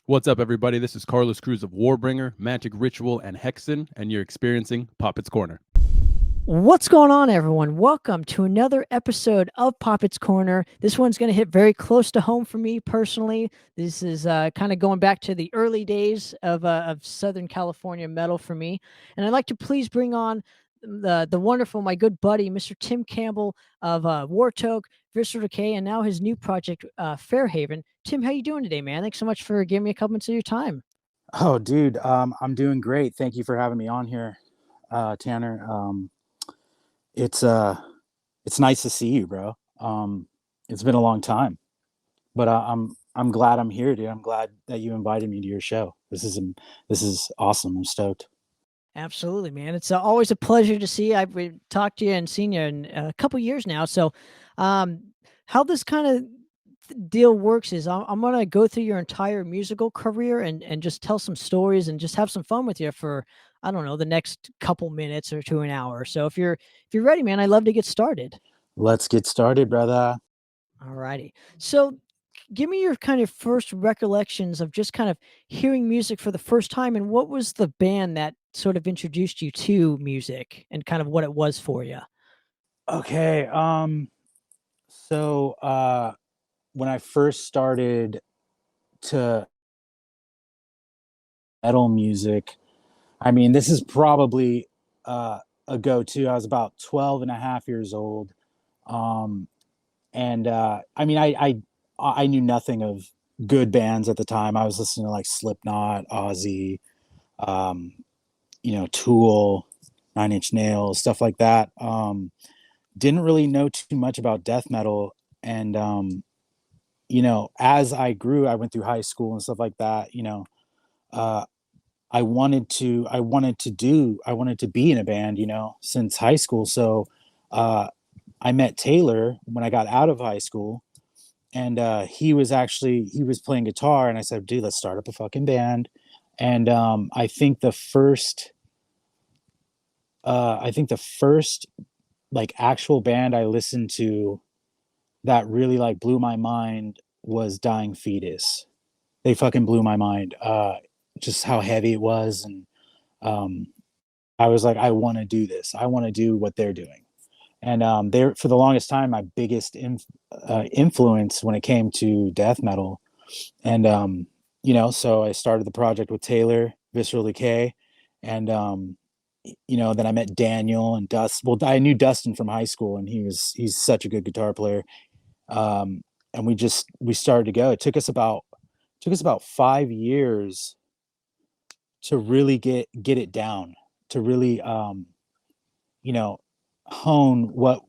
What's up, everybody? This is Carlos Cruz of Warbringer, Magic Ritual, and Hexen, and you're experiencing Poppitt's Corner. What's going on, everyone? Welcome to another episode of Poppitt's Corner. This one's going to hit very close to home for me personally. This is kind of going back to the early days of Southern California metal for me. And I'd like to please bring on the wonderful, my good buddy, Mr. Tim Campbell of Wartoke, Visceral Decay, and now his new project, Fairhaven. Tim, how you doing today, man? Thanks so much for giving me a couple minutes of your time. Oh, dude, I'm doing great. Thank you for having me on here, Tanner. It's it's nice to see you, bro. It's been a long time, but I'm glad I'm here, dude. I'm glad that you invited me to your show. This is awesome. I'm stoked. Absolutely, man. It's always a pleasure to see you. I've talked to you and seen you in a couple years now. So, how this kind of deal works is I'm going to go through your entire musical career and just tell some stories and just have some fun with you for, I don't know, the next couple minutes or to an hour. So if you're ready, man, I'd love to get started. Let's get started, brother. All righty. So give me your kind of first recollections of just kind of hearing music for the first time, and what was the band that sort of introduced you to music and kind of what it was for you? Okay. So when I first started to metal music, I mean, this is probably a go-to. I was about 12 and a half years old. Um, and I mean, I knew nothing of good bands at the time. I was listening to like Slipknot, Ozzy, um, Tool, Nine Inch Nails, stuff like that. Didn't really know too much about death metal. And as I grew, I went through high school and stuff like that. Uh, I wanted to be in a band, since high school. So uh, I met Taylor when I got out of high school, and he was playing guitar, and I said, dude, let's start up a fucking band. And I think the first like actual band I listened to that really like blew my mind was Dying Fetus. They fucking blew my mind. Just how heavy it was, and um, I was like, I want to do this. I want to do what they're doing. And they're, for the longest time, my biggest influence when it came to death metal. And so I started the project with Taylor, Visceral Decay, and then I met Daniel and Dust. Well, I knew Dustin from high school, and he's such a good guitar player. And we started to go. It took us about 5 years to really get it down, to really you know hone what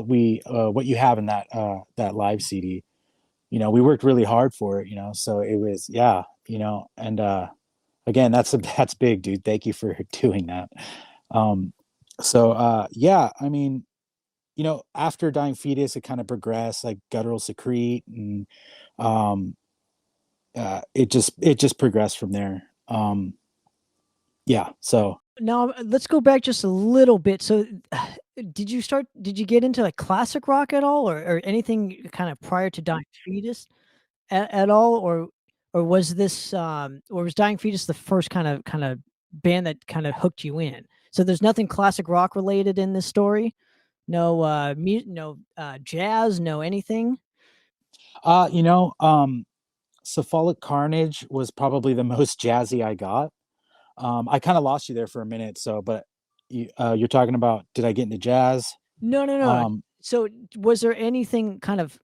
you have in that live CD. We worked really hard for it, so it was, yeah, and again, that's big, dude. Thank you for doing that. Yeah, I mean, after Dying Fetus, it kind of progressed, like Guttural Secrete, and um it just progressed from there. Yeah, so Now, let's go back just a little bit. So, did you get into like classic rock at all, or anything kind of prior to Dying Fetus at all, or was this or was Dying Fetus the first kind of band that kind of hooked you in? So there's nothing classic rock related in this story. No, no jazz, no anything. uh you know um Cephalic Carnage was probably the most jazzy I got. I kind of lost you there for a minute, but you're talking about, did I get into jazz? No, no, no. Um, So was there anything kind of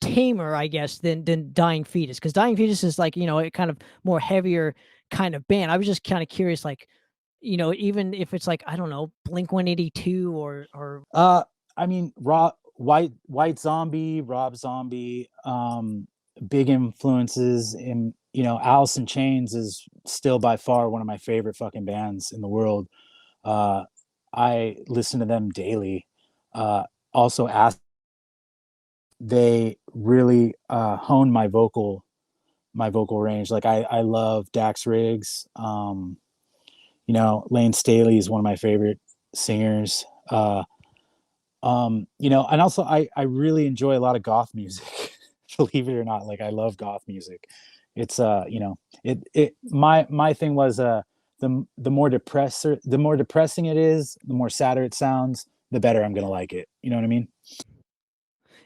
tamer, I guess, than Dying Fetus? Because Dying Fetus is like, a kind of more heavier kind of band. I was just kind of curious, like, even if it's like, I don't know, Blink 182 or uh, I mean, White Zombie, Rob Zombie, big influences in, Alice in Chains is still by far one of my favorite fucking bands in the world. Uh, I listen to them daily. Also, they really honed my vocal range. Like I love Dax Riggs. Lane Staley is one of my favorite singers. And also I really enjoy a lot of goth music. Believe it or not, like I love goth music. It's my thing was the more depressing it is, the more sadder it sounds, the better I'm gonna like it. You know what I mean?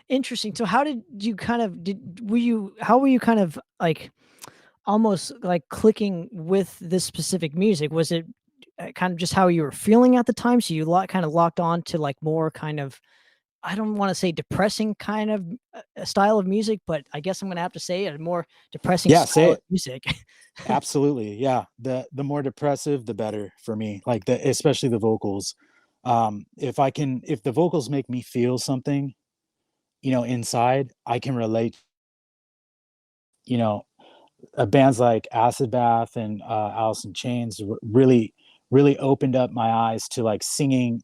Interesting. So how did you kind of how were you kind of like almost like clicking with this specific music? Was it kind of just how you were feeling at the time? So you kind of locked on to like more kind of, I don't want to say depressing kind of style of music, but I guess I'm going to have to say a more depressing Yeah, say style of it. music. Absolutely. Yeah. The more depressive, the better for me. Like especially the vocals. If the vocals make me feel something, inside, I can relate, you know, bands like Acid Bath and Alice in Chains really opened up my eyes to like singing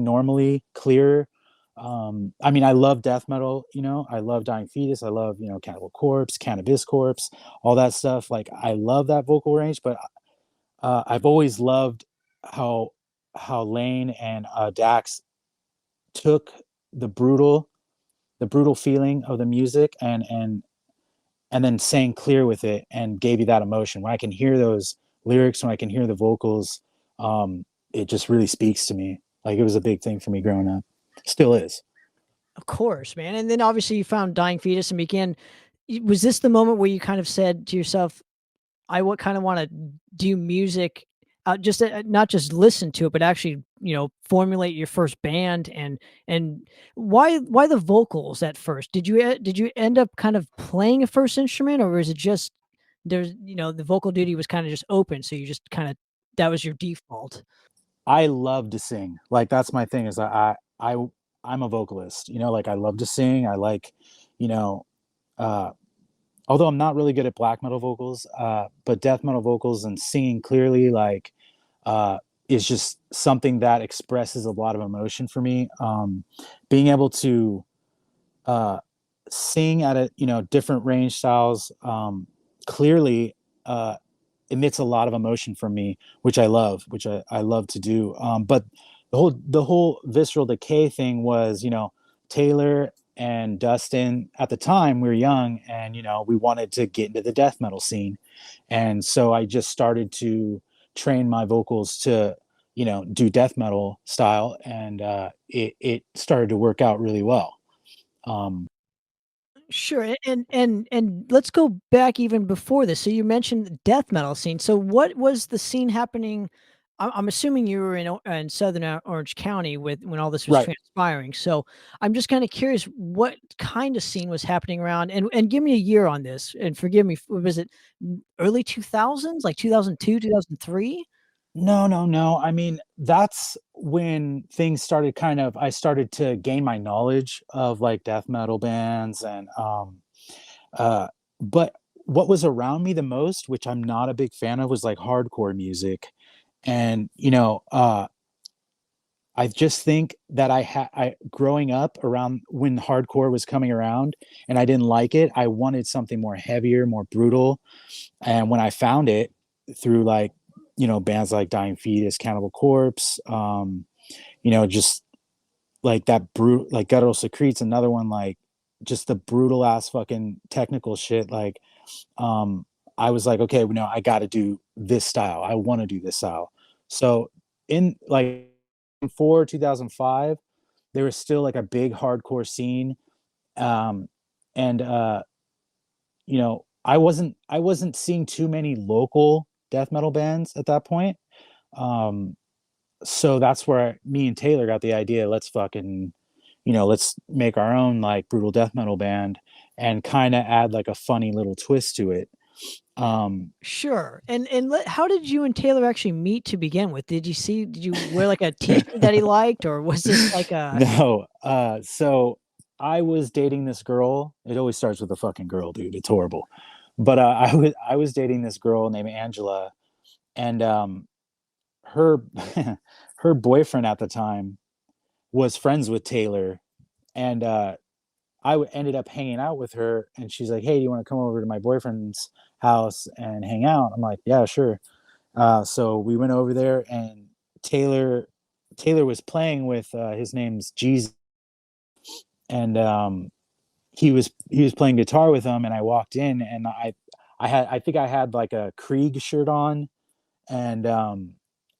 normally, clear. I mean, I love death metal. I love Dying Fetus. I love Cannibal Corpse, Cannabis Corpse, all that stuff. Like I love that vocal range, but I've always loved how Lane and Dax took the brutal the brutal feeling of the music and then sang clear with it and gave you that emotion. When I can hear those lyrics, when I can hear the vocals, it just really speaks to me. Like it was a big thing for me growing up. Still is. Of course, man. And then obviously you found Dying Fetus and began. Was this the moment where you kind of said to yourself, I would kind of want to do music, just not just listen to it, but actually, formulate your first band, and why the vocals at first? Did you end up kind of playing a first instrument, or was it just the vocal duty was kind of just open, so you just kind of that was your default? I love to sing. Like that's my thing is I'm a vocalist, like I love to sing. I like, you know, uh although I'm not really good at black metal vocals, but death metal vocals and singing clearly, like, is just something that expresses a lot of emotion for me. Being able to uh, sing at different range styles clearly emits a lot of emotion from me, which I love, which I love to do. But the whole Visceral Decay thing was, Taylor and Dustin at the time we were young and we wanted to get into the death metal scene. And so I just started to train my vocals to, do death metal style and it started to work out really well. Um, Sure, and let's go back even before this. So you mentioned the death metal scene. So what was the scene happening? I'm assuming you were in Southern Orange County with when all this was right. transpiring. So I'm just kind of curious what kind of scene was happening around, and give me a year on this. And forgive me, was it early 2000s, like 2002, 2003? No, no, no. I mean, that's when things started I started to gain my knowledge of like death metal bands and uh but what was around me the most, which I'm not a big fan of, was like hardcore music. And I just think that I growing up around when hardcore was coming around and I didn't like it. I wanted something more heavier, more brutal. And when I found it through like, bands like Dying Fetus, Cannibal Corpse, just like that brute, like Guttural Secretes, another one, like just the brutal ass fucking technical shit. Like, um, I was like, okay, I got to do this style. I want to do this style. So in like before 2005, there was still like a big hardcore scene. Um, and I wasn't seeing too many local death metal bands at that point. Um, so that's where me and Taylor got the idea. Let's fucking, let's make our own like brutal death metal band and kind of add like a funny little twist to it. Um, Sure. And how did you and Taylor actually meet to begin with? Did you wear like a t-shirt that he liked, or was this like a no, so I was dating this girl. It always starts with a fucking girl, dude. It's horrible. But I was dating this girl named Angela, and her her boyfriend at the time was friends with Taylor, and ended up hanging out with her. And she's like, "Hey, do you want to come over to my boyfriend's house and hang out?" I'm like, "Yeah, sure." So we went over there, and Taylor Taylor was playing with his name's Jesus, and he was playing guitar with them, and I walked in, and I think I had like a Krieg shirt on, and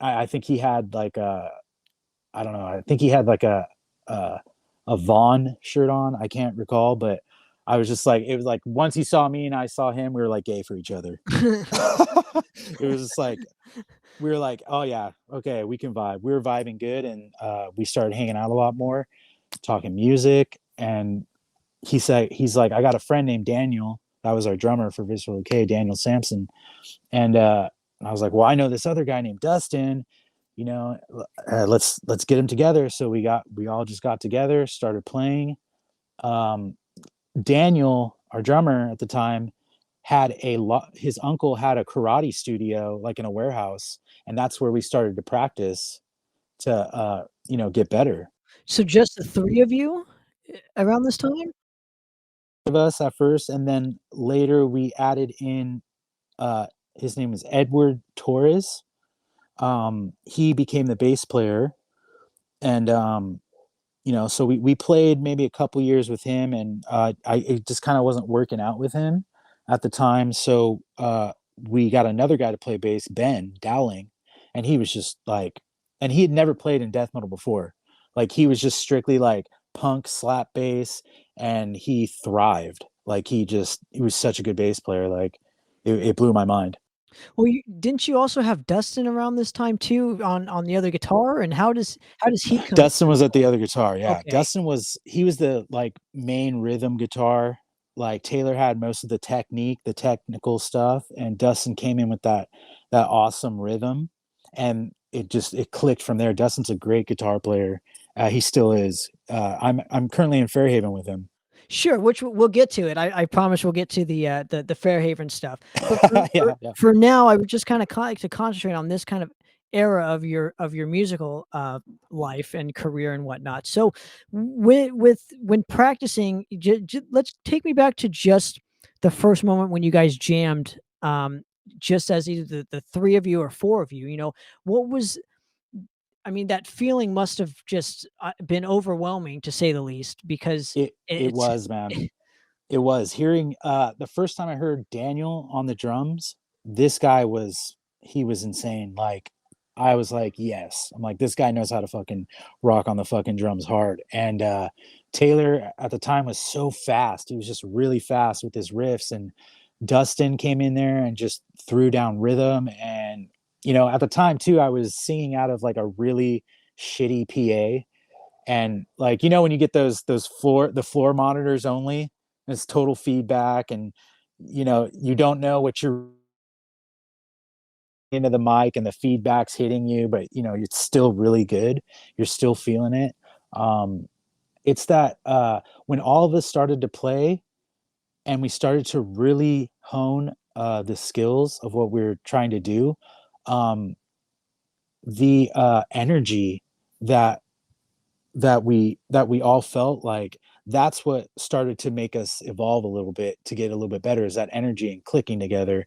I think he had like a, I don't know, I think he had like a a Vaughn shirt on. I can't recall, but I was just like, it was like once he saw me and I saw him, we were like gay for each other. It was just like we were like, oh yeah, okay, we can vibe. We were vibing good, and we started hanging out a lot more, talking music. And he's like, I got a friend named Daniel. That was our drummer for Visceral Decay, Daniel Sampson. And I was like, well, I know this other guy named Dustin. You know, let's get him together. So we all just got together, started playing. Daniel, our drummer at the time, had his uncle had a karate studio like in a warehouse, and that's where we started to practice to get better. So just the three of you around this time? Of us at first, and then later we added in his name is Edward Torres. He became the bass player, and so we played maybe a couple years with him, and it just kind of wasn't working out with him at the time. So we got another guy to play bass, Ben Dowling, and he was just like, and he had never played in death metal before. Like he was just strictly like punk slap bass, and he thrived. Like he was such a good bass player. Like it blew my mind. Well, didn't you also have Dustin around this time too on the other guitar? And how does he come? Dustin was at the other guitar. Yeah. Okay. Dustin was the like main rhythm guitar. Like Taylor had most of the technique, the technical stuff, and Dustin came in with that awesome rhythm, and it clicked from there. Dustin's a great guitar player. He still is. I'm currently in Fairhaven with him. Sure, which we'll get to it. I promise we'll get to the Fairhaven stuff. But Yeah. for now, I would just kind of like to concentrate on this kind of era of your musical life and career and whatnot. So when practicing, let's take me back to just the first moment when you guys jammed, just as either the three of you or four of you. You know, what was, I mean, that feeling must have just been overwhelming, to say the least, because it was, man. It was hearing the first time I heard Daniel on the drums. This guy was insane. Like I was like, yes, I'm like, this guy knows how to fucking rock on the fucking drums hard. And Taylor at the time was so fast. He was just really fast with his riffs, and Dustin came in there and just threw down rhythm. And at the time too, I was singing out of like a really shitty PA, and like when you get those floor monitors only, it's total feedback, and you don't know what you're into the mic, and the feedback's hitting you, but it's still really good. You're still feeling it. It's that when all of us started to play and we started to really hone the skills of what we're trying to do, the energy that we all felt, like that's what started to make us evolve a little bit, to get a little bit better, is that energy and clicking together.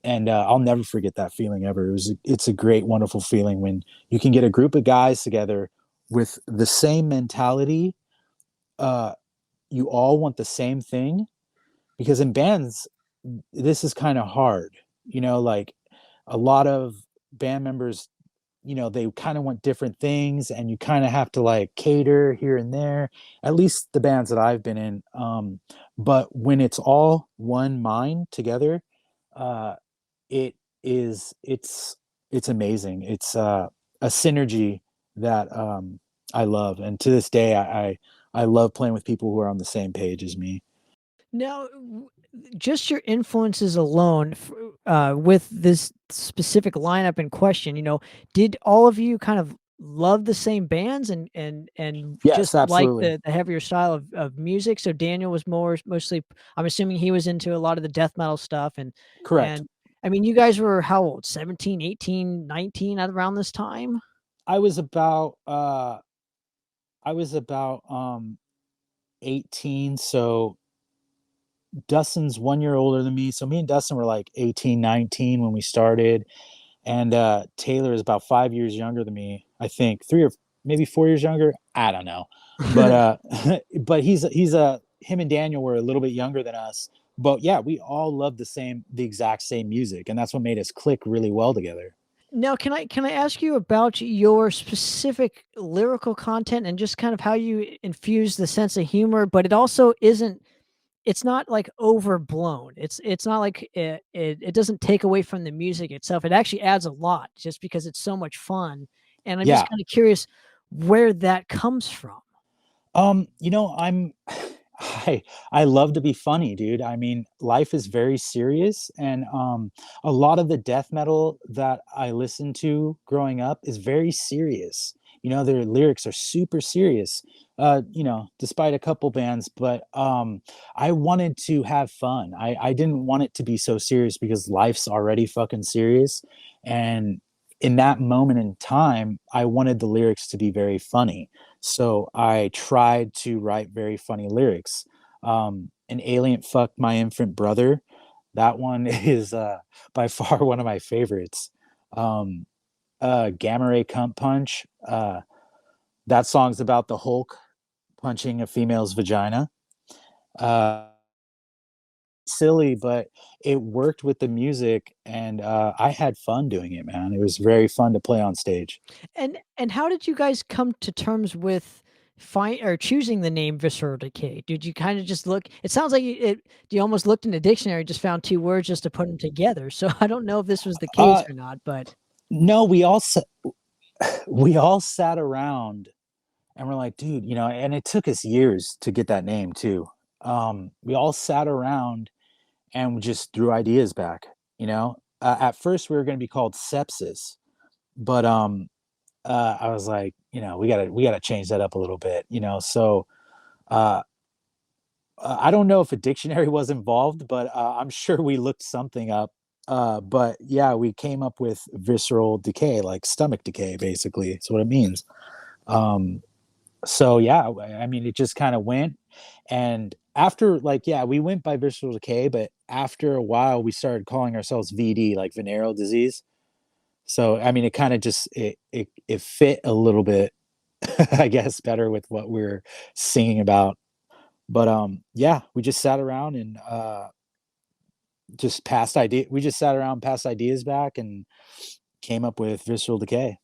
And I'll never forget that feeling ever. It's a great, wonderful feeling when you can get a group of guys together with the same mentality. You all want the same thing, because in bands, this is kind of hard. Like a lot of band members, they kind of want different things, and you kind of have to like cater here and there, at least the bands that I've been in. But when it's all one mind together, it's amazing. It's a synergy that I love. And to this day, I love playing with people who are on the same page as me. Now, just your influences alone, with this specific lineup in question, did all of you kind of love the same bands and Yes, just absolutely. like the heavier style of music? So Daniel was mostly, I'm assuming he was into a lot of the death metal stuff, Correct. and I mean, you guys were how old? 17, 18, 19 at around this time? I was about 18. So Dustin's 1 year older than me. So me and Dustin were like 18, 19 when we started. And Taylor is about 5 years younger than me. I think 3 or maybe 4 years younger. I don't know. But but him and Daniel were a little bit younger than us, but yeah, we all loved the exact same music, and that's what made us click really well together. Now, can I ask you about your specific lyrical content and just kind of how you infuse the sense of humor, but it also isn't it's not like overblown. It's not like it doesn't take away from the music itself. It actually adds a lot just because it's so much fun. And I'm just Yeah. kind of curious where that comes from. You know, I love to be funny, dude. I mean, life is very serious, and a lot of the death metal that I listened to growing up is very serious. You know, their lyrics are super serious. You know, despite a couple bands, but I wanted to have fun. I didn't want it to be so serious because life's already fucking serious, and in that moment in time, I wanted the lyrics to be very funny. So I tried to write very funny lyrics. An alien fucked my infant brother. That one is by far one of my favorites. Gamma Ray Cunt Punch. That song's about the Hulk punching a female's vagina. Uh, Silly, but it worked with the music, and I had fun doing it, man. It was very fun to play on stage. And how did you guys come to terms with find or choosing the name Visceral Decay? Did you kind of just look it sounds like you almost looked in the dictionary, just found two words just to put them together. So I don't know if this was the case Uh, or not, but no, we all sat around and we're like, dude, you know, and it took us years to get that name too. We all sat around and we just threw ideas back. You know, at first we were going to be called Sepsis, but I was like, you know, we gotta change that up a little bit. You know, so uh, I don't know if a dictionary was involved, but I'm sure we looked something up. But yeah, we came up with visceral decay, like stomach decay, basically. That's what it means. Um, so yeah, I mean, it just kind of went. And after, like, yeah, we went by visceral decay, but after a while, we started calling ourselves VD, like venereal disease. So I mean, it kind of just it fit a little bit, I guess, better with what we're singing about. But yeah, we just sat around and just passed idea. We just sat around, passed ideas back, and came up with visceral decay.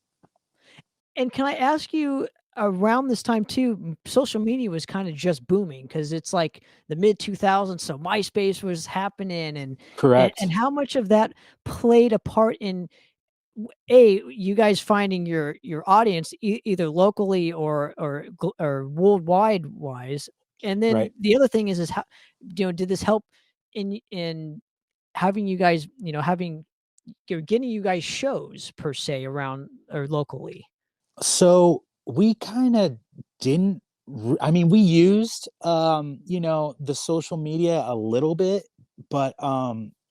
and can I ask you around this time too, social media was kind of just booming because it's like the mid 2000s, so MySpace was happening, and Correct. how much of that played a part in a you guys finding your audience either locally or worldwide wise, and then Right. the other thing is how did this help in having you guys having getting you guys shows per se around or locally? So we kind of didn't. I mean, we used you know, the social media a little bit, but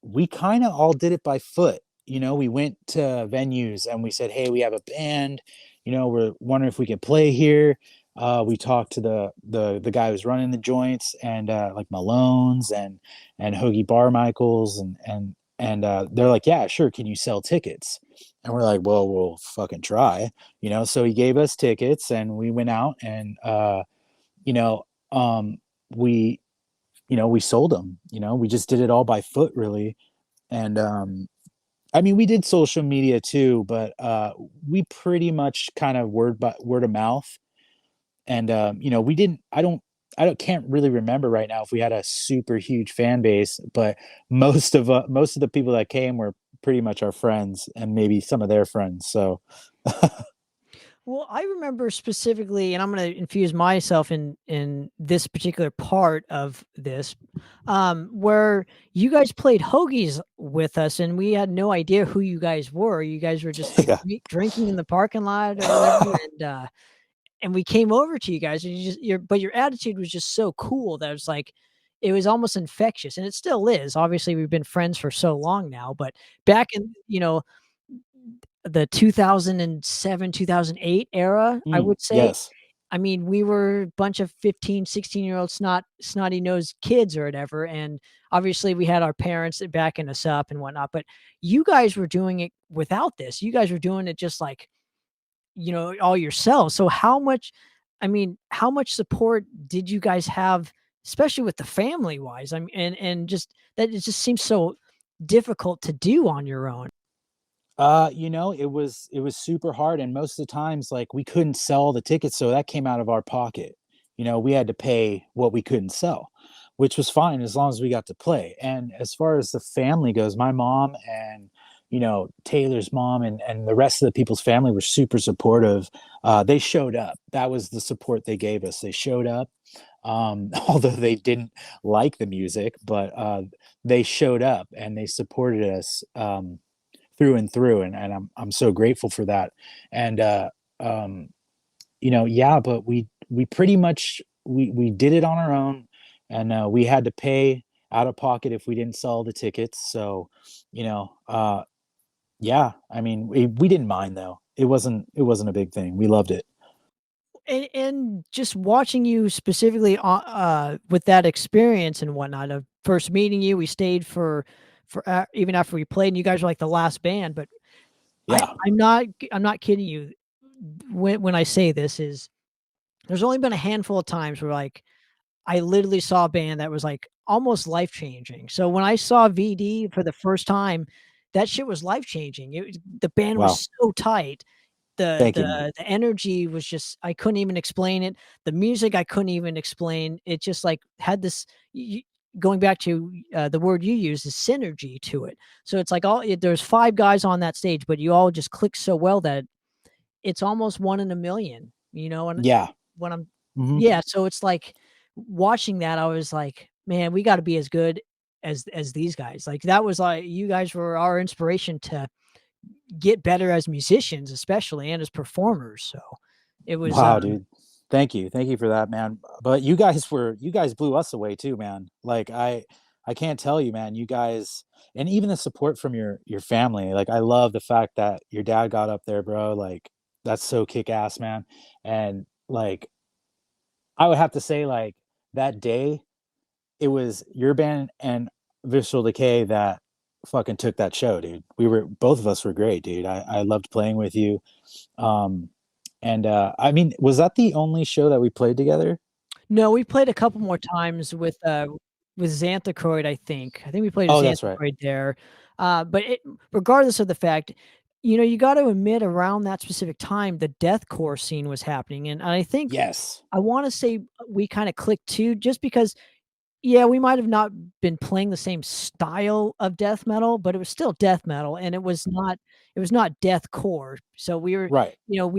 we kind of all did it by foot. You know, we went to venues and we said, "Hey, we have a band. You know, we're wondering if we can play here." We talked to the guy who's running the joints and like Malone's and Hoagie Barmichaels and they're like, "Yeah, sure. Can you sell tickets?" And we're like, "Well, we'll fucking try." You know, so he gave us tickets and we went out and you know, we we sold them. You know, we just did it all by foot, really. And I mean, we did social media too, but we pretty much kind of word of mouth. And you know, we didn't. I don't can't really remember right now if we had a super huge fan base, but most of the people that came were pretty much our friends and maybe some of their friends. So Well, I remember specifically, and I'm going to infuse myself in this particular part of this, where you guys played hoagies with us, and we had no idea who you guys were. You guys were just yeah. drinking in the parking lot or whatever, and we came over to you guys, and your attitude was just so cool that it was like it was almost infectious, and it still is. Obviously, we've been friends for so long now, but back in the 2007, 2008 era, I would say. Yes. I mean, we were a bunch of 15, 16-year-old snotty-nosed kids or whatever, and obviously we had our parents backing us up and whatnot, but you guys were doing it without this. You guys were doing it just like, all yourselves. So how much support did you guys have especially with the family wise. I mean, and just that it just seems so difficult to do on your own. It was super hard, and most of the times, like, we couldn't sell the tickets, so that came out of our pocket. We had to pay what we couldn't sell, which was fine as long as we got to play. And as far as the family goes, my mom and Taylor's mom and the rest of the people's family were super supportive. They showed up. That was the support they gave us. They showed up, although they didn't like the music, but they showed up and they supported us. Through and through, and I'm so grateful for that. And um yeah, but we pretty much we did it on our own, and we had to pay out of pocket if we didn't sell the tickets. So you know yeah, I mean, we didn't mind though. It wasn't a big thing. We loved it. And just watching you specifically with that experience and whatnot of first meeting you, we stayed for even after we played, and you guys were like the last band. But I, Yeah. I'm not kidding you when I say this is there's only been a handful of times where like I literally saw a band that was like almost life changing. So when I saw VD for the first time, that shit was life changing. The band Wow. was so tight. The Thank you, man. the the energy was just I couldn't even explain it. The music I couldn't even explain. It just like had this going back to the word you used is synergy to it. So it's like there's five guys on that stage, but you all just click so well that it's almost one in a million, and Yeah. when I'm Hmm. yeah, so it's like watching that, I was like, man, we got to be as good as these guys. Like that was like you guys were our inspiration to get better as musicians, especially and as performers. So it was Wow, dude. Thank you for that, man. But you guys blew us away too, man. Like, I can't tell you, man. You guys, and even the support from your family. Like, I love the fact that your dad got up there, bro. Like, that's so kick ass, man. And like, I would have to say, like, that day, it was your band and Visceral Decay that fucking took that show, dude. Both of us were great, dude. I loved playing with you. Um, and I mean, was that the only show that we played together? no, we played a couple more times with Xanthocroid, I think. I think we played a Oh, that's right. Xanthocroid there. But regardless of the fact, you got to admit around that specific time, the deathcore scene was happening, and I think Yes. I want to say we kind of clicked too, just because yeah, we might have not been playing the same style of death metal, but it was still death metal, and it was not deathcore. So we were, Right.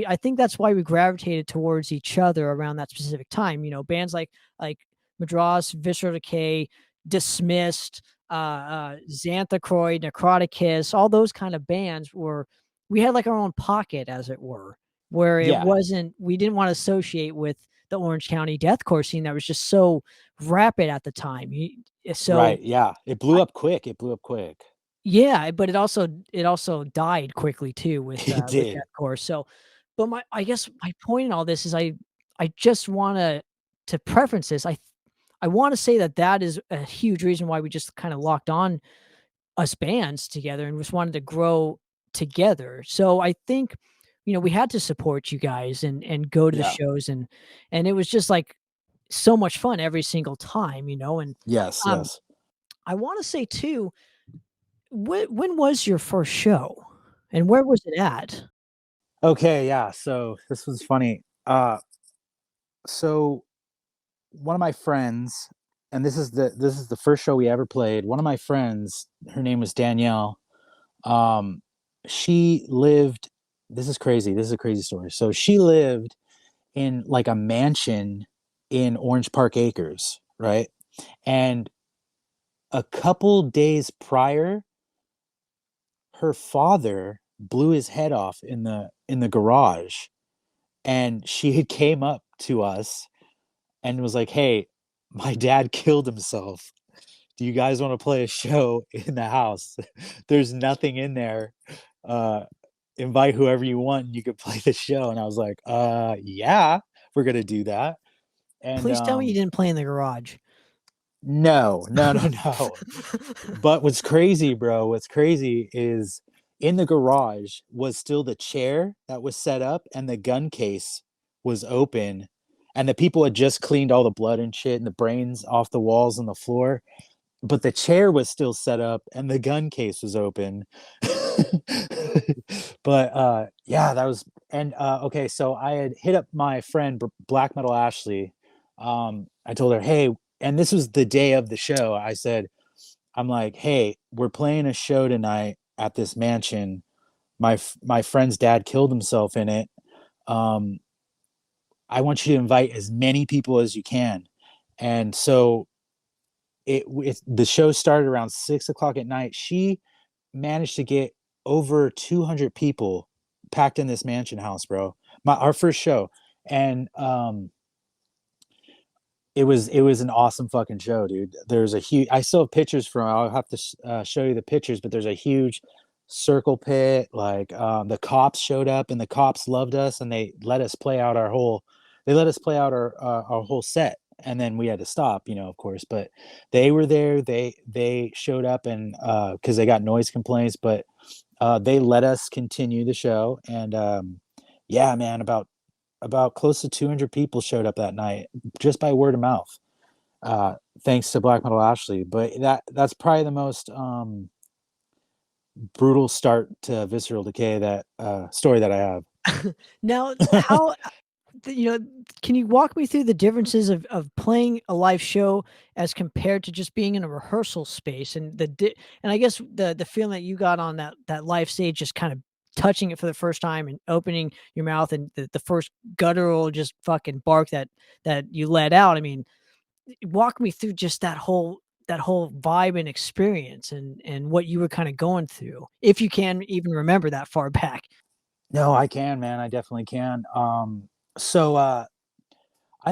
I think that's why we gravitated towards each other around that specific time. Bands like Madras, Visceral Decay, Dismissed, Xanthocroid, Necroticus, all those kind of bands we had like our own pocket, as it were, where Yeah. we didn't want to associate with the Orange County deathcore scene that was just so rapid at the time. So Right. Yeah. It blew up quick. It blew up quick. yeah, but it also died quickly too It with did. deathcore. So, but I guess my point in all this is I just want to preference this. I want to say that is a huge reason why we just kind of locked on us bands together and just wanted to grow together. So I think we had to support you guys and go to the Yeah. shows and it was just like so much fun every single time. And Yes. um Yes. I want to say too, when was your first show and where was it at? Okay. Yeah. So this was funny. So one of my friends, and this is the first show we ever played. One of my friends, her name was Danielle. Um, she lived. This is crazy. This is a crazy story. So she lived in like a mansion in Orange Park Acres, right? And a couple days prior, her father blew his head off in the garage, and she had came up to us and was like, "Hey, my dad killed himself. Do you guys want to play a show in the house? There's nothing in there. Uh, invite whoever you want, and you could play the show." And I was like, yeah, we're gonna do that." And Please tell me you didn't play in the garage. no, no, no, no. But what's crazy is in the garage was still the chair that was set up and the gun case was open. and the people had just cleaned all the blood and shit and the brains off the walls and the floor, but the chair was still set up and the gun case was open. But yeah, that was, and okay, so I had hit up my friend Black Metal Ashley. I told her, hey, and this was the day of the show. I said, I'm like, hey, we're playing a show tonight at this mansion. My friend's dad killed himself in it. um I want you to invite as many people as you can. And so the show started around 6 o'clock at night. She managed to get over 200 people packed in this mansion house, bro. Our first show. And it was an awesome fucking show, dude. There's a huge, I still have pictures from, I'll have to show you the pictures, but there's a huge circle pit. Like the cops showed up and the cops loved us and they let us play out our whole, our whole set. And then we had to stop, of course, but they were there. They showed up and cause they got noise complaints, but they let us continue the show. And yeah, man, about close to 200 people showed up that night just by word of mouth, thanks to Black Metal Ashley. But that's probably the most brutal start to Visceral Decay, that story that I have. Now, how can you walk me through the differences of playing a live show as compared to just being in a rehearsal space, and and I guess the feeling that you got on that live stage, just kind of touching it for the first time and opening your mouth, and the first guttural just fucking bark that you let out. I mean, walk me through just that whole vibe and experience, and what you were kind of going through, if you can even remember that far back. No, I can, man. I definitely can. So I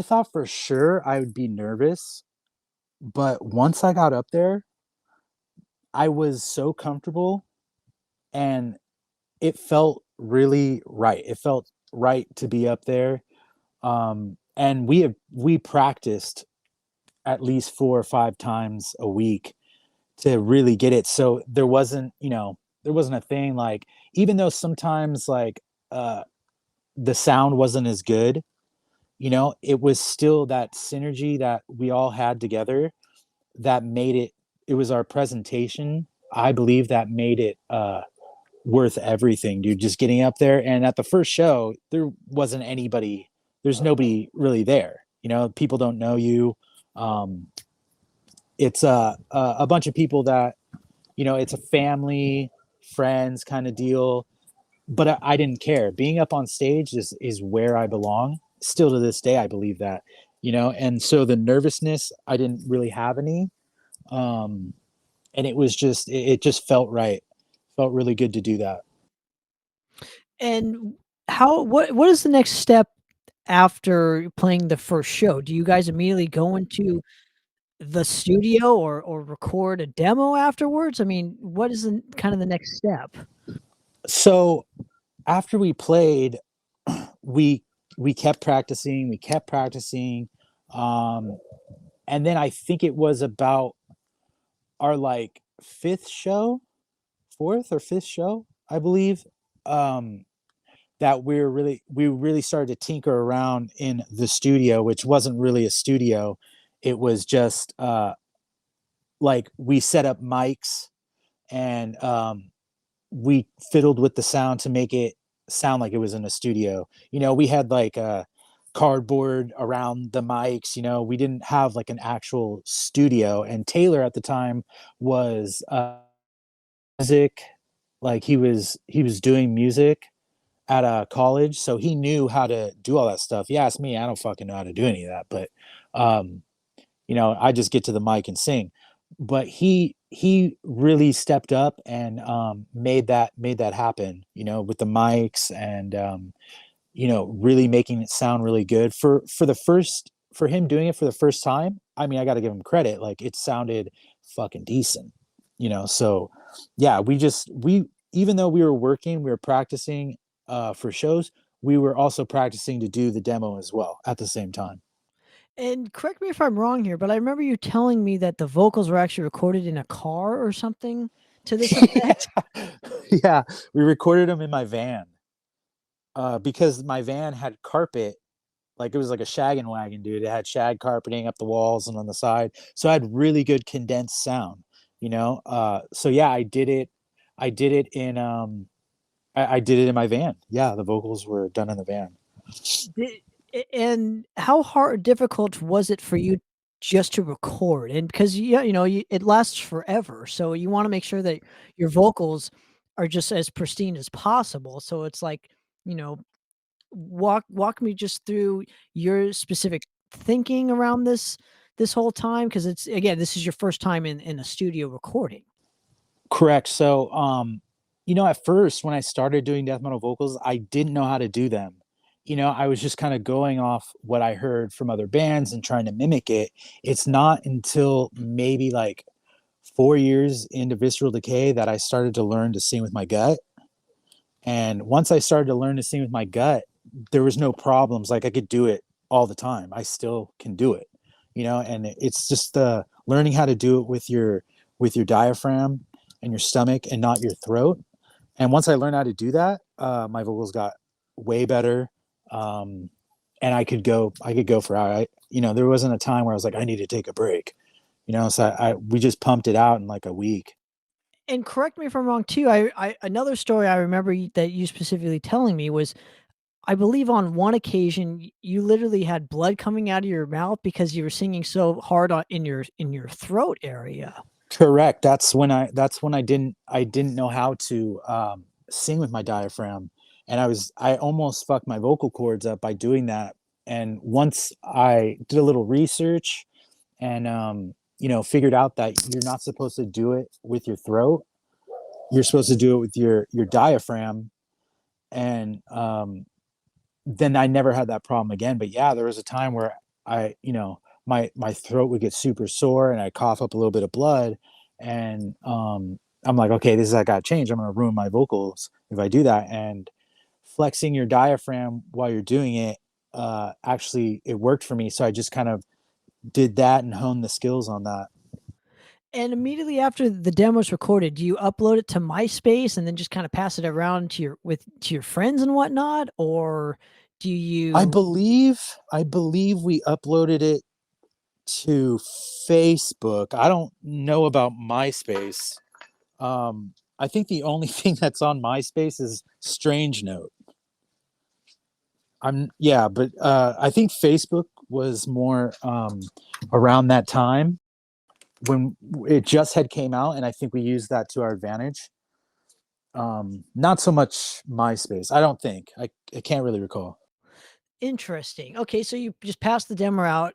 thought for sure I would be nervous, but once I got up there, I was so comfortable, and it felt really right. It felt right to be up there. And we practiced at least 4 or 5 times a week to really get it. So there wasn't a thing like, even though sometimes like the sound wasn't as good, it was still that synergy that we all had together that made it. It was our presentation, I believe, that made it worth everything, dude. Just getting up there, and at the first show there wasn't anybody, there's nobody really there, people don't know you. It's a bunch of people that, it's a family, friends kind of deal. But I didn't care. Being up on stage is where I belong. Still to this day, I believe that, and so the nervousness, I didn't really have any. And it just felt right. Felt really good to do that. And what is the next step after playing the first show? Do you guys immediately go into the studio, or record a demo afterwards? I mean, what is kind of the next step? So after we played, we kept practicing, um, and then I think it was about our like fourth or fifth show, I believe, that we really started to tinker around in the studio, which wasn't really a studio. It was just like we set up mics, and we fiddled with the sound to make it sound like it was in a studio. We had like a cardboard around the mics. We didn't have like an actual studio. And Taylor at the time was music, like he was doing music at a college, so he knew how to do all that stuff. You ask me, I don't fucking know how to do any of that, but um I just get to the mic and sing. But he really stepped up and made that happen, with the mics, and really making it sound really good for him doing it for the first time. I mean, I got to give him credit. Like, it sounded fucking decent, so yeah, we even though we were practicing for shows, we were also practicing to do the demo as well at the same time. And correct me if I'm wrong here, but I remember you telling me that the vocals were actually recorded in a car or something to this effect. Yeah, we recorded them in my van, because my van had carpet Like it was like a shaggin' wagon, dude. It had shag carpeting up the walls and on the side. So I had really good condensed sound, you know? So yeah, I did it. I did it in I did it in my van. Yeah, the vocals were done in the van. Did, and how hard difficult was it for you just to record? And because it lasts forever, so you want to make sure that your vocals are just as pristine as possible. So it's like, you know, walk me just through your specific thinking around this whole time, because it's, again, this is your first time in a studio recording. Correct. So, at first when I started doing death metal vocals, I didn't know how to do them. I was just kind of going off what I heard from other bands and trying to mimic it. It's not until maybe like 4 years into Visceral Decay that I started to learn to sing with my gut. And once I started to learn to sing with my gut, there was no problems. Like I could do it all the time. I still can do it, and it's just learning how to do it with your diaphragm and your stomach and not your throat. And once I learned how to do that, my vocals got way better. And I could go for hours. There wasn't a time where I was like, I need to take a break, so we just pumped it out in like a week. And correct me if I'm wrong too. I another story I remember that you specifically telling me was, I believe on one occasion you literally had blood coming out of your mouth because you were singing so hard in your throat area. Correct. That's when I didn't know how to sing with my diaphragm, and I almost fucked my vocal cords up by doing that. And once I did a little research and figured out that you're not supposed to do it with your throat, you're supposed to do it with your diaphragm, and then I never had that problem again. But yeah, there was a time where my throat would get super sore and I cough up a little bit of blood, and I'm like, okay, I got to change. I'm going to ruin my vocals if I do that. And flexing your diaphragm while you're doing it, actually, it worked for me. So I just kind of did that and honed the skills on that. And immediately after the demo's recorded, do you upload it to MySpace and then just kind of pass it around to your friends and whatnot, or do I you? believe we uploaded it to Facebook. I don't know about MySpace. I think the only thing that's on MySpace is Strange Note. But I think Facebook was more around that time when it just had came out, and I think we used that to our advantage. Not so much MySpace. I don't think. I can't really recall. Interesting. Okay, so you just passed the demo out.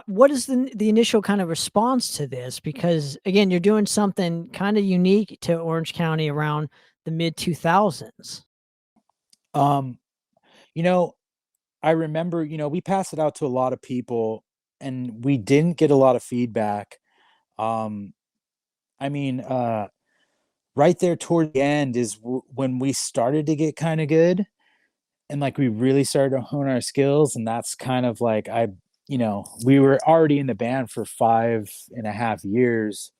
What is the initial kind of response to this? Because again, you're doing something kind of unique to Orange County around the mid 2000s. Um, you know, I remember, we passed it out to a lot of people and we didn't get a lot of feedback. Um, I mean, right there toward the end is when we started to get kind of good, and like we really started to hone our skills. And that's kind of like, we were already in the band for 5.5 years,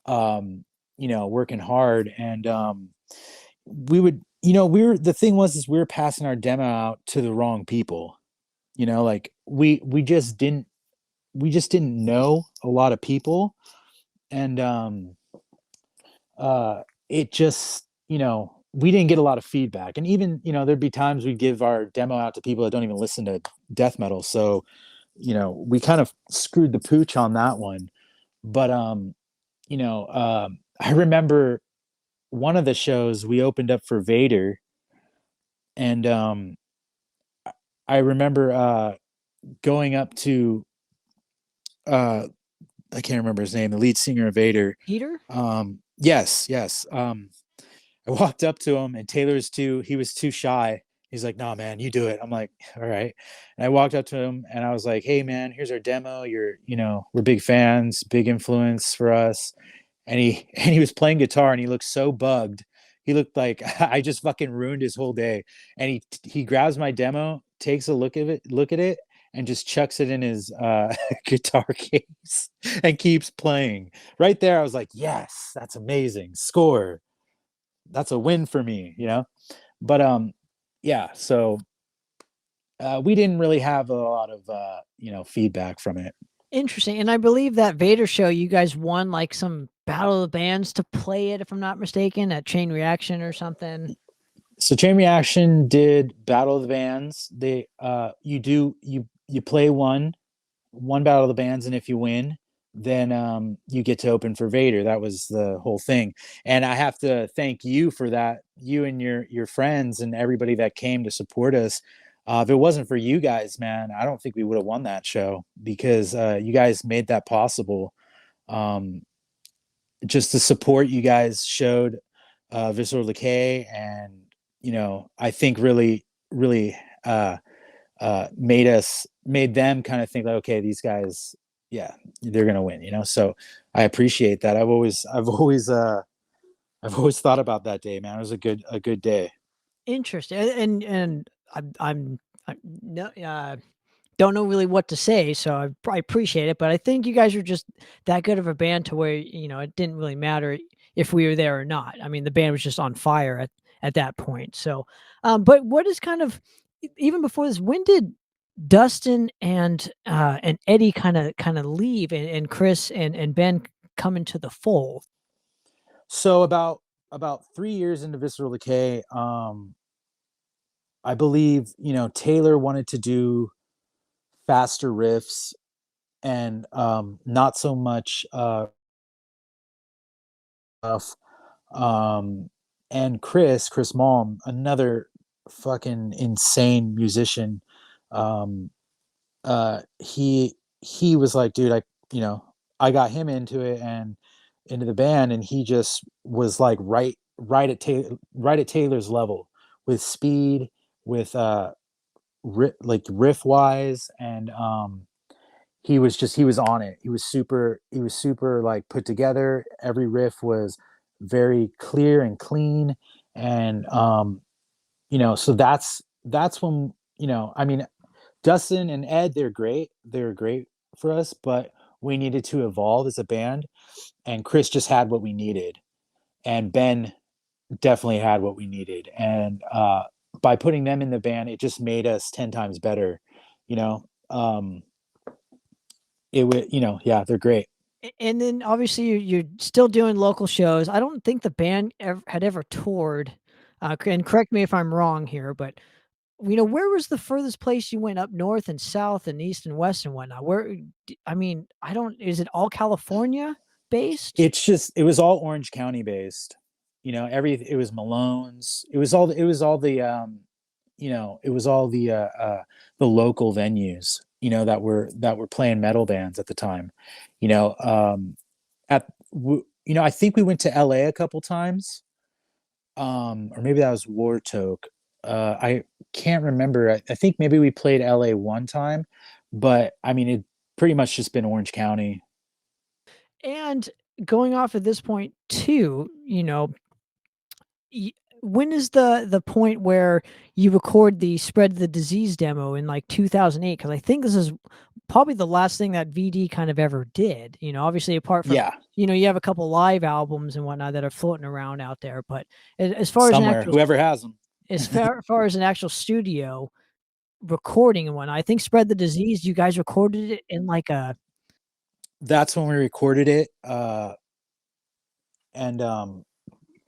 working hard. And we would, the thing was, is we were passing our demo out to the wrong people. Like we just didn't know a lot of people. And it just, we didn't get a lot of feedback. And even, there'd be times we'd give our demo out to people that don't even listen to death metal. So, we kind of screwed the pooch on that one. But I remember one of the shows we opened up for Vader, and I remember going up to I can't remember his name, the lead singer of Vader. Peter? Yes. I walked up to him, and he was too shy. He's like, "Nah, man, you do it." I'm like, "All right." And I walked up to him and I was like, "Hey man, here's our demo. We're big fans, big influence for us." And he was playing guitar and he looked so bugged. He looked like I just fucking ruined his whole day. And he grabs my demo, takes a look at it, and just chucks it in his guitar case and keeps playing. Right there, I was like, "Yes, that's amazing. Score. That's a win for me," But yeah, so we didn't really have a lot of feedback from it. Interesting. And I believe that Vader show, you guys won like some Battle of the Bands to play it, if I'm not mistaken, at Chain Reaction or something. So Chain Reaction did Battle of the Bands. They you play one Battle of the Bands, and if you win, then you get to open for Vader. That was the whole thing. And I have to thank you for that, you and your friends and everybody that came to support us. If it wasn't for you guys, man, I don't think we would have won that show, because you guys made that possible. Just the support you guys showed Visceral Decay, and I think really made them kind of think like, okay, these guys, yeah, they're gonna win, So I appreciate that. I've always thought about that day, man. It was a good day. Interesting. And I'm no don't know really what to say, so I appreciate it, but I think you guys are just that good of a band to where, it didn't really matter if we were there or not. I mean, the band was just on fire at that point. So, but what is kind of even before this, when did Dustin and Eddie kind of leave, and Chris and Ben come into the fold? So about 3 years into Visceral Decay, I believe Taylor wanted to do faster riffs, and not so much and Chris Malm, another fucking insane musician, um he was like, dude, I got him into it and into the band, and he just was like right at Taylor's level with speed, with like riff wise, and he was on it. He was super like put together. Every riff was very clear and clean, and so that's when, I mean, Dustin and Ed, they're great for us, but we needed to evolve as a band, and Chris just had what we needed, and Ben definitely had what we needed, and by putting them in the band, it just made us 10 times better. you know it would, yeah, they're great. And then obviously you're still doing local shows. I don't think the band had ever toured. And correct me if I'm wrong here, but where was the furthest place you went up north and south and east and west and whatnot? I mean, I don't, is it all California based? It was all Orange County based. It was Malone's. It was all the local venues, that were playing metal bands at the time. I think we went to LA a couple times, or maybe that was Wartoke. I can't remember. I think maybe we played LA one time, but I mean, it pretty much just been Orange County. And going off at this point too, when is the point where you record the Spread the Disease demo in like 2008? Because I think this is probably the last thing that VD kind of ever did. Obviously apart from Yeah, you have a couple live albums and whatnot that are floating around out there, but as far somewhere, as whoever has them. as far as an actual studio recording and whatnot, I think Spread the Disease, you guys recorded it in like a. That's when we recorded it, and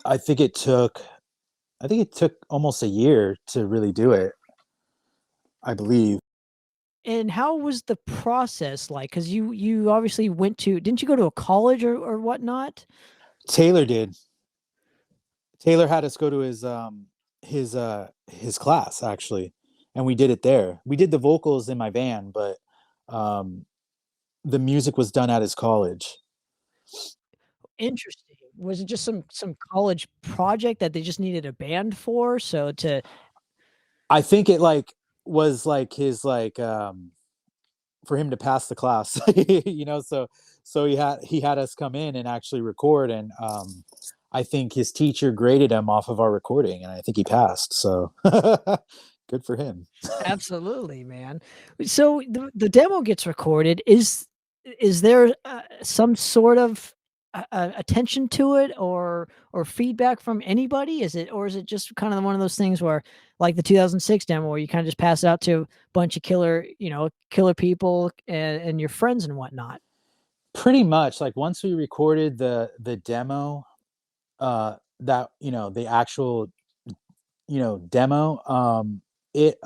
I think it took almost a year to really do it, I believe. And how was the process like? Because you obviously didn't you go to a college or whatnot? Taylor did. Taylor had us go to his class, actually, and we did it there. We did the vocals in my van, but um, the music was done at his college. Interesting. Was it just some college project that they just needed a band for? So to I think it like was like his for him to pass the class, so he had us come in and actually record, and I think his teacher graded him off of our recording, and I think he passed. So good for him. Absolutely, man. So the demo gets recorded. Is there some sort of attention to it or feedback from anybody? Is it just kind of one of those things where, like the 2006 demo, where you kind of just pass it out to a bunch of killer people and your friends and whatnot? Pretty much, like, once we recorded the demo, that, the actual, demo, it,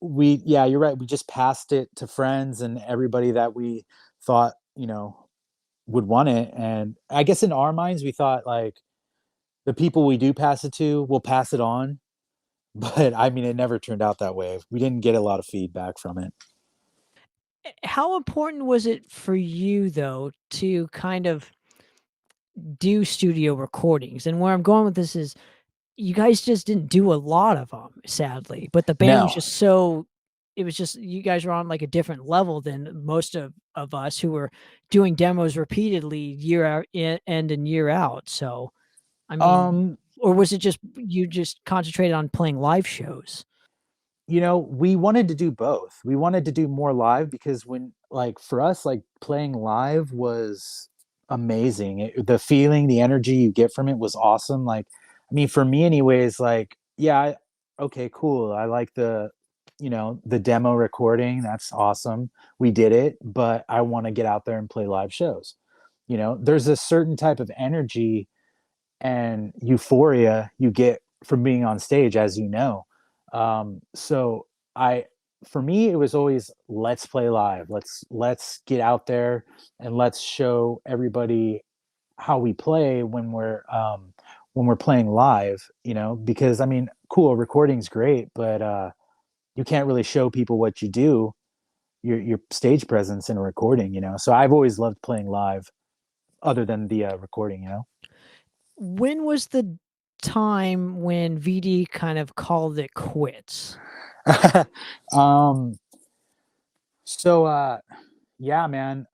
we yeah, you're right, we just passed it to friends and everybody that we thought, would want it, and I guess in our minds, we thought, like, the people we do pass it to will pass it on, but, I mean, it never turned out that way. We didn't get a lot of feedback from it. How important was it for you though to kind of do studio recordings? And where I'm going with this is, you guys just didn't do a lot of them, sadly, but the band was No. just so, it was just, you guys were on like a different level than most of us who were doing demos repeatedly year out end and year out. So, I mean, Um, or was it just you just concentrated on playing live shows? we wanted to do both. We wanted to do more live because like, for us, like, playing live was amazing. The feeling, the energy you get from it was awesome. Like, I mean, for me, anyways, like, yeah, okay, cool. I like the demo recording. That's awesome. We did it, but I want to get out there and play live shows. There's a certain type of energy and euphoria you get from being on stage, as you know. So I, for me, it was always, let's play live. Let's get out there and let's show everybody how we play when we're playing live. Because, I mean, cool, recording's great, but you can't really show people what you do, your stage presence in a recording. So I've always loved playing live, other than the recording. When was the time when VD kind of called it quits? um so yeah, man,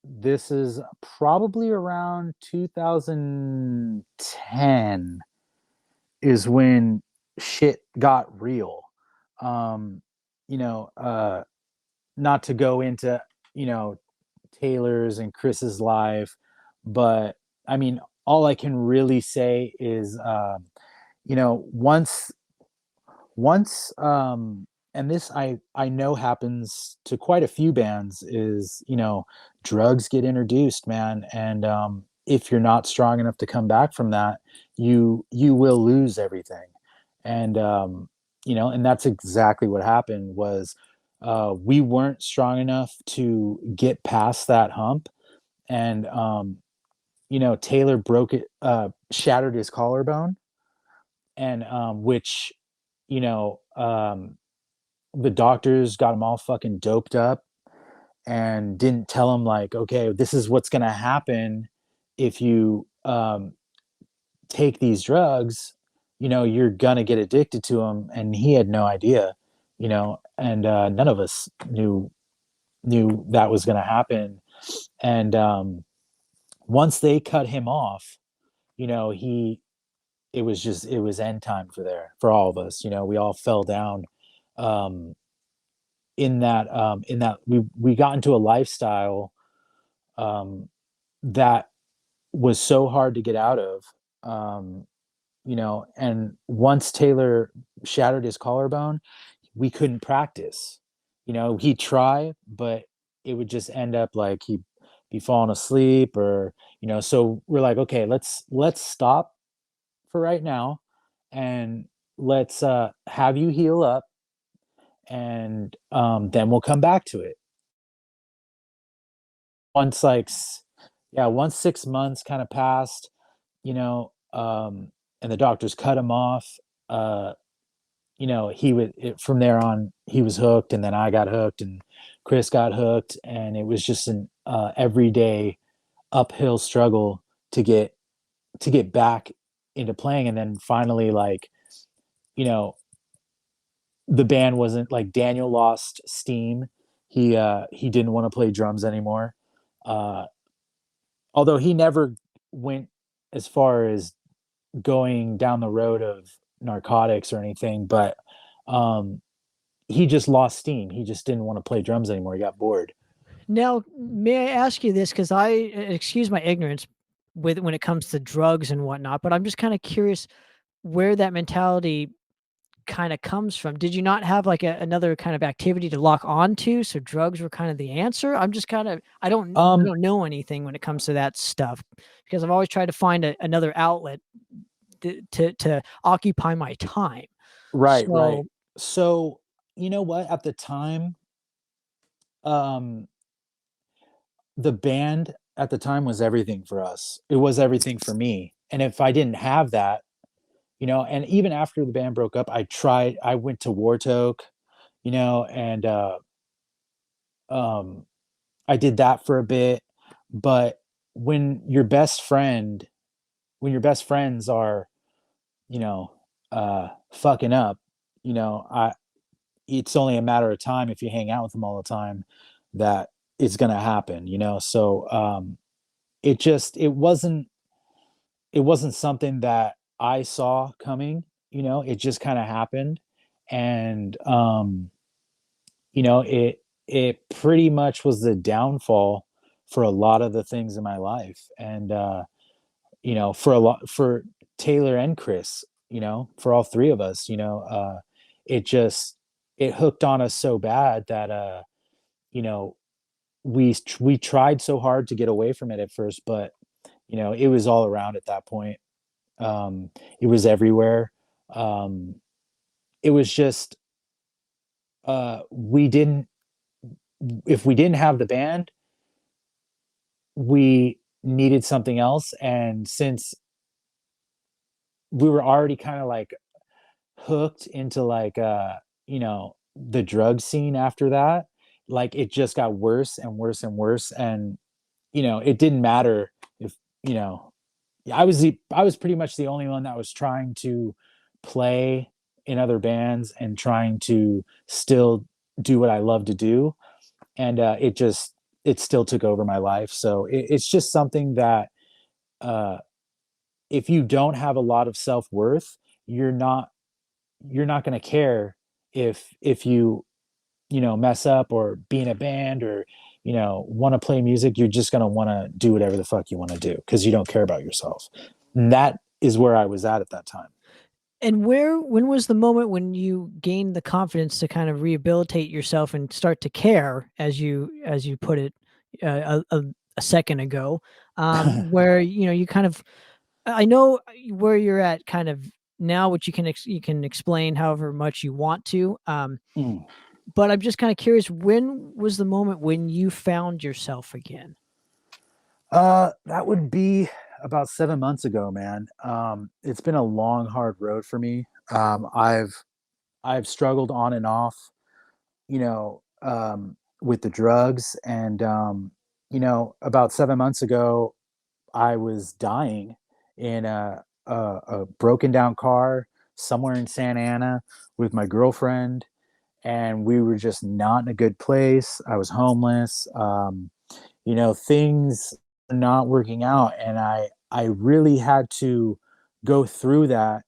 this is probably around 2010 is when shit got real. um you know uh Not to go into, you know Taylor's and Chris's life, but, I mean, all I can really say is, once, and this, I know happens to quite a few bands, is, drugs get introduced, man, and if you're not strong enough to come back from that, you will lose everything. And and that's exactly what happened. Was We weren't strong enough to get past that hump, and Taylor shattered his collarbone, and which, you know um the doctors got him all fucking doped up and didn't tell him, like, okay, this is what's going to happen if you take these drugs. You're going to get addicted to them, and he had no idea. And none of us knew that was going to happen. And once they cut him off, he it was end time for all of us. We all fell down, um in that we got into a lifestyle um that was so hard to get out of. And once Taylor shattered his collarbone, we couldn't practice. He'd try, but it would just end up like he'd be falling asleep, or, so we're like, okay, let's stop for right now, and let's have you heal up, and then we'll come back to it. Once, yeah, once 6 months kind of passed, and the doctors cut him off. From there on, he was hooked, and then I got hooked, and Chris got hooked, and it was just an everyday uphill struggle to get back into playing. And then finally, like, you know the band wasn't, like, Daniel lost steam. He didn't want to play drums anymore. uh Although he never went as far as going down the road of narcotics or anything, but um he just lost steam. He just didn't want to play drums anymore. He got bored. Now, may I ask you this? Because excuse my ignorance with when it comes to drugs and whatnot, but I'm just kind of curious where that mentality kind of comes from. Did you not have like another kind of activity to lock onto? So drugs were kind of the answer. I'm just kind of, I Um, don't know anything when it comes to that stuff because I've always tried to find another outlet to occupy my time. right, right. So, So, you know what? At the time, um, the band at the time was everything for us. It was everything for me. And if I didn't have that, and even after the band broke up, I went to Wartoke, and um I did that for a bit. But when your best friend, when your best friends are, you know, fucking up, I it's only a matter of time if you hang out with them all the time that it's gonna happen, So it wasn't something that I saw coming, it just kind of happened. And it pretty much was the downfall for a lot of the things in my life. And for Taylor and Chris, for all three of us, it just it hooked on us so bad that you know we tried so hard to get away from it at first, but it was all around at that point. It was everywhere. um it was just we didn't if we didn't have the band, we needed something else. And since we were already kind of like hooked into like the drug scene after that, like it just got worse and worse and worse. And it didn't matter if you know I was pretty much the only one that was trying to play in other bands and trying to still do what I love to do. And it still took over my life. So it's just something that uh if you don't have a lot of self-worth, you're not you're not going to care if you mess up or be in a band or want to play music. You're just going to want to do whatever the fuck you want to do because you don't care about yourself. And that is where I was at that time. and when was the moment when you gained the confidence to kind of rehabilitate yourself and start to care, as you put it a second ago, where you kind of, I know where you're at kind of now, which you can explain however much you want to. Mm. But I'm just kind of curious, when was the moment when you found yourself again? That would be about 7 months ago, man. It's been a long, hard road for me. I've struggled on and off, with the drugs. And about 7 months ago, I was dying in a broken down car somewhere in Santa Ana with my girlfriend, and we were just not in a good place. I was homeless. Things are not working out, and I really had to go through that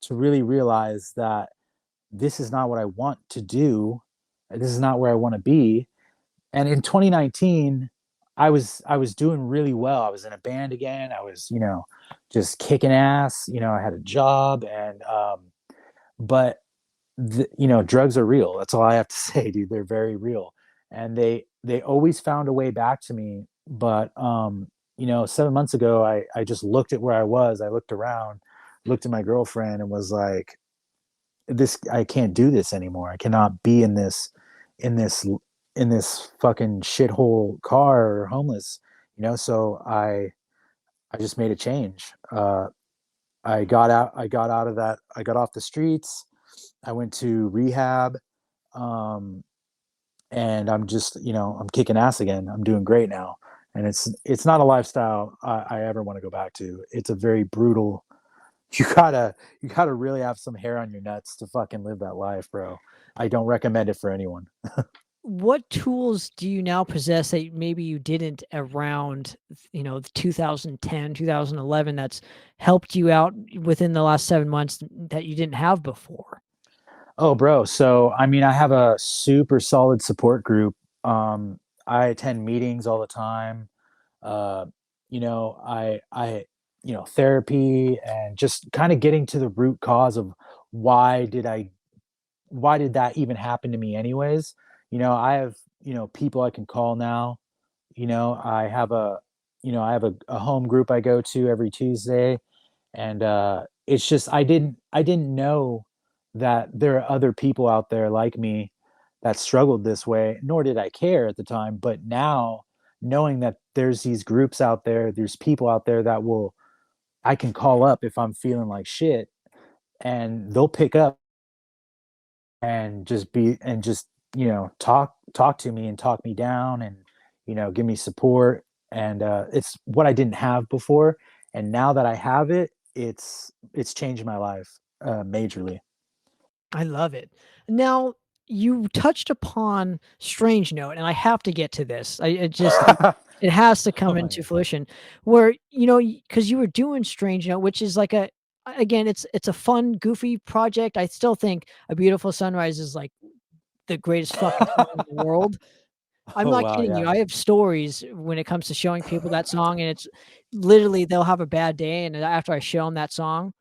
to really realize that this is not what I want to do. This is not where I want to be. And in 2019, I was doing really well. I was in a band again. I was, just kicking ass. I had a job. And but drugs are real. That's all I have to say, dude. They're very real. And they always found a way back to me. But 7 months ago, I just looked at where I was. I looked around, looked at my girlfriend, and was like, this I can't do this anymore. I cannot be in this in this fucking shithole car or homeless. So I just made a change. I got out of that. I got off the streets. I went to rehab. Um and I'm just, I'm kicking ass again. I'm doing great now. And it's not a lifestyle I ever want to go back to. It's a very brutal. You gotta really have some hair on your nuts to fucking live that life, bro. I don't recommend it for anyone. What tools do you now possess that maybe you didn't around, 2010, 2011, that's helped you out within the last 7 months that you didn't have before? Oh, bro. So, I mean, I have a super solid support group. I attend meetings all the time. uh, I therapy, and just kind of getting to the root cause of why did I why did that even happen to me anyways. I have, people I can call now. I have a home group I go to every Tuesday, and it's just I didn't know that there are other people out there like me that struggled this way, nor did I care at the time. But now, knowing that there's these groups out there, there's people out there that will I can call up if I'm feeling like shit, and they'll pick up and just talk to me and talk me down, and give me support. And it's what I didn't have before, and now that I have it, it's changed my life majorly. I love it. Now, you touched upon Strange Note, and I have to get to this. I just it has to Oh come my into god. fruition where, because you were doing Strange Note, which is like again, it's a fun, goofy project. I still think A Beautiful Sunrise is like the greatest fucking song in the world. I'm Oh not wow, kidding yeah. you. I have stories when it comes to showing people that song, and it's literally they'll have a bad day, and after I show them that song,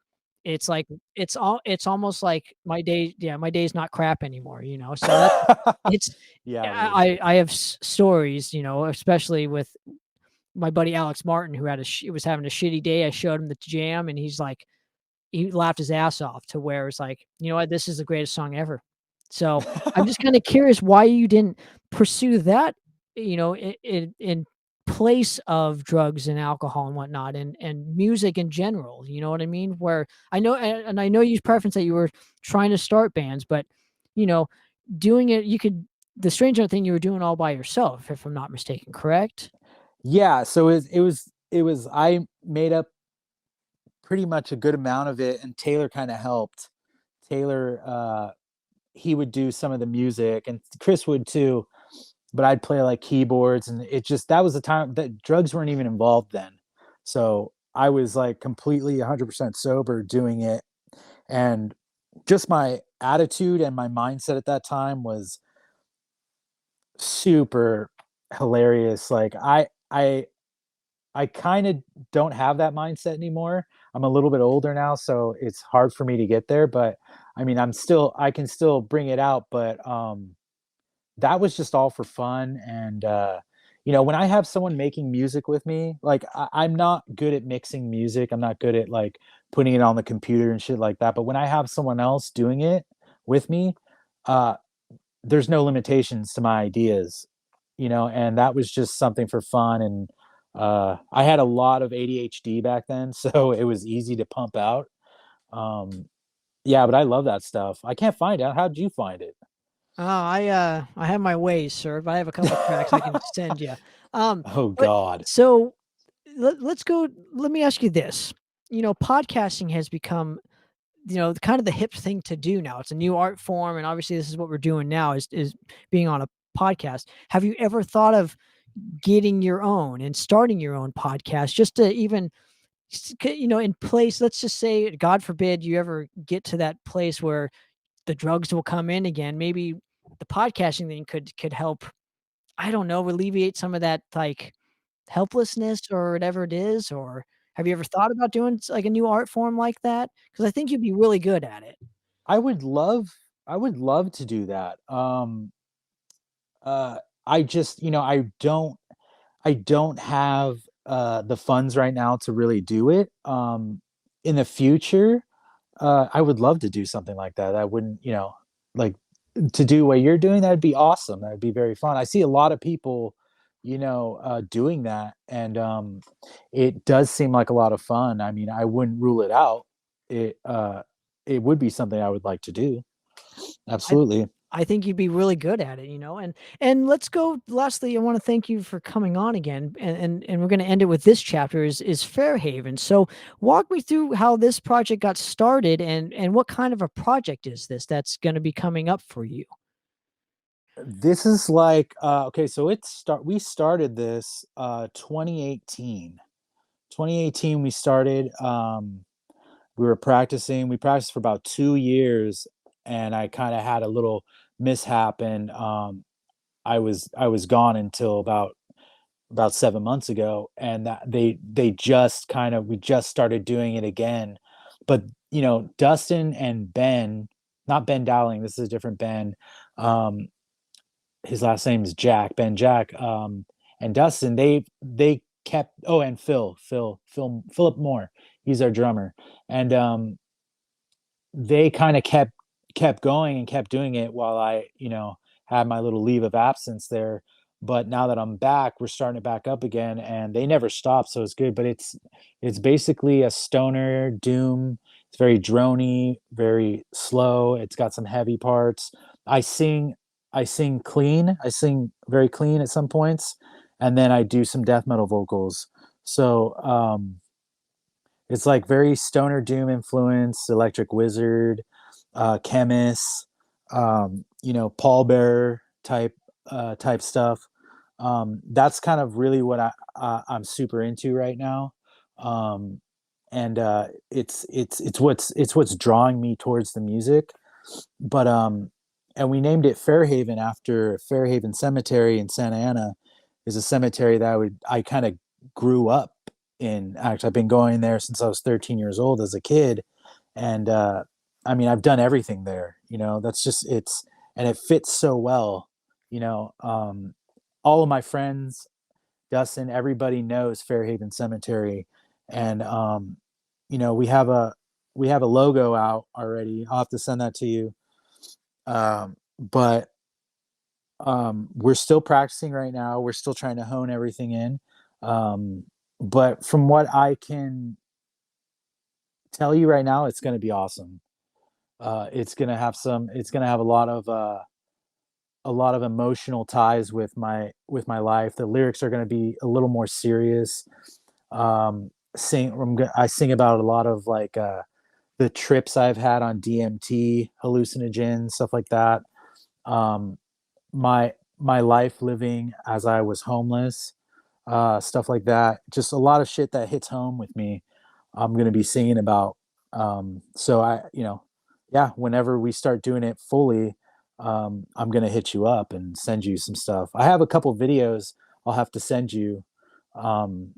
it's like it's almost like my day's not crap anymore, So that's it's Yeah, dude. I have stories, especially with my buddy Alex Martin who was having a shitty day. I showed him the jam, and he laughed his ass off to where it's like, you know what, this is the greatest song ever. So I'm just kind of curious why you didn't pursue that, in place of drugs and alcohol and whatnot, and music in general. You know what I mean? Where I know, and I know you preference that you were trying to start bands, but you know, doing it, the Stranger thing you were doing all by yourself, if I'm not mistaken, correct? Yeah, so it was I made up pretty much a good amount of it, and Taylor kind of helped. Taylor, he would do some of the music, and Chris would too, but I'd play like keyboards, and it just that was the time that drugs weren't even involved then. So I was like completely 100% sober doing it, and just my attitude and my mindset at that time was super hilarious. Like I kind of don't have that mindset anymore. I'm a little bit older now, so it's hard for me to get there, but I mean, I can still bring it out, but that was just all for fun. And when I have someone making music with me, like I'm not good at mixing music. I'm not good at like putting it on the computer and shit like that. But when I have someone else doing it with me, uh, there's no limitations to my ideas, and that was just something for fun. And I had a lot of ADHD back then, so it was easy to pump out. Um, yeah, but I love that stuff. I can't find out. How'd you find it? Oh, I have my ways, sir, but I have a couple tracks I can send you. Oh But God. so let's go. Let me ask you this. Podcasting has become, kind of the hip thing to do now. It's a new art form, and obviously, this is what we're doing now is being on a podcast. Have you ever thought of getting your own and starting your own podcast, just to even, in place? Let's just say, God forbid, you ever get to that place where the drugs will come in again. Maybe the podcasting thing could help, I don't know, alleviate some of that, like, helplessness or whatever it is. Or have you ever thought about doing like a new art form like that? Because I think you'd be really good at it. I would love I would love to do that. Uh I just, I don't have the funds right now to really do it. In the future, I would love to do something like that. I wouldn't, like to do what you're doing, that'd be awesome. That'd be very fun. I see a lot of people, doing that, and it does seem like a lot of fun. I mean, I wouldn't rule it out. It would be something I would like to do. I Absolutely. I think you'd be really good at it. And let's go lastly, I want to thank you for coming on again. And we're going to end it with this chapter is Fairhaven. So walk me through how this project got started, and what kind of a project is this that's going to be coming up for you? This is like okay, so we started this 2018. 2018 we started. We practiced for about 2 years, and I kind of had a little mishap, and I was gone until about 7 months ago, and that they just kind of we just started doing it again. But Dustin and Ben, not Ben Dowling, this is a different Ben. Um, his last name is Jack, Ben Jack. And Dustin, they kept, oh, and Philip Moore, he's our drummer. And they kind of kept going and kept doing it while I, had my little leave of absence there. But now that I'm back, we're starting it back up again, and they never stop, so it's good. But it's basically a stoner doom. It's very drony, very slow. It's got some heavy parts. I sing clean. I sing very clean at some points, and then I do some death metal vocals. So it's like very stoner doom influence, Electric Wizard, Chemist, pallbearer type stuff. That's kind of really what I'm super into right now. And it's what's drawing me towards the music. But and we named it Fairhaven after Fairhaven Cemetery in Santa Ana. Is a cemetery that I kind of grew up in. Actually, I've been going there since I was 13 years old as a kid, and I mean, I've done everything there. That's just and it fits so well. All of my friends, Dustin, everybody knows Fairhaven Cemetery, and we have a logo out already. I'll have to send that to you. But we're still practicing right now. We're still trying to hone everything in. But from what I can tell you right now, it's going to be awesome. It's going to have a lot of emotional ties with my life. The lyrics are going to be a little more serious. I sing about a lot of like the trips I've had on DMT, hallucinogens, stuff like that. My life living as I was homeless, stuff like that. Just a lot of shit that hits home with me. I'm going to be singing about. So yeah, whenever we start doing it fully, I'm going to hit you up and send you some stuff. I have a couple videos I'll have to send you. And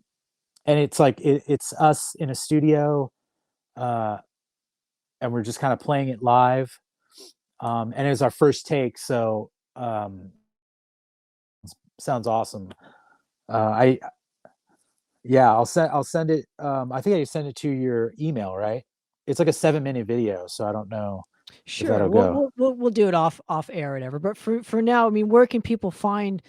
it's like, it's us in a studio, and we're just kind of playing it live. And it was our first take. So, sounds awesome. I'll send it. I think I send it to your email, right? It's like a 7-minute video, so I don't know if that'll Sure. go. We'll do it off air or whatever. But for now, I mean, where can people find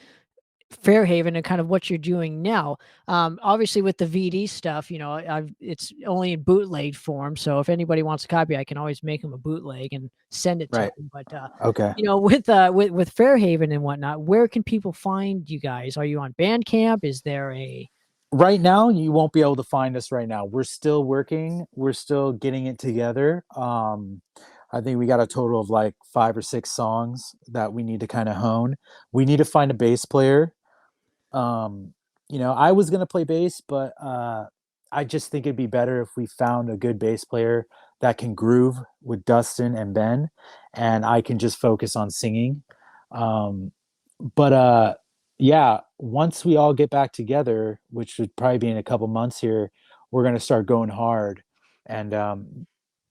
Fairhaven and kind of what you're doing now? Obviously with the VD stuff, it's only in bootleg form. So if anybody wants a copy, I can always make them a bootleg and send it to Right. them. But Okay. with Fairhaven and whatnot, where can people find you guys? Are you on Bandcamp? Is there a Right now, you won't be able to find us right now. We're still working. We're still getting it together. I think we got a total of like 5 or 6 songs that we need to kind of hone. We need to find a bass player. I was gonna play bass, but I just think it'd be better if we found a good bass player that can groove with Dustin and Ben, and I can just focus on singing. But yeah, once we all get back together, which would probably be in a couple months here, we're gonna start going hard, and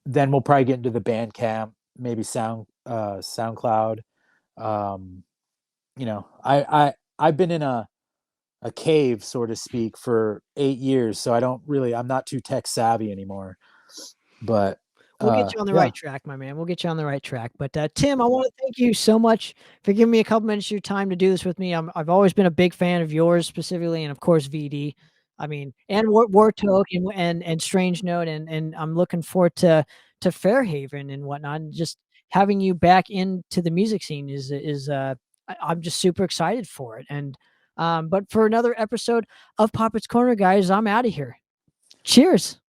then we'll probably get into the Bandcamp, maybe SoundCloud. I've been in a cave, so to speak, for 8 years, so I'm not too tech savvy anymore. But we'll get you on the yeah. right track, my man. We'll get you on the right track. But Tim, I want to thank you so much for giving me a couple minutes of your time to do this with me. I've always been a big fan of yours specifically, and of course VD. I mean, and Wartoke and Strange Note, and I'm looking forward to Fairhaven and whatnot. And just having you back into the music scene is I'm just super excited for it. And but for another episode of Poppitt's Corner, guys, I'm out of here. Cheers.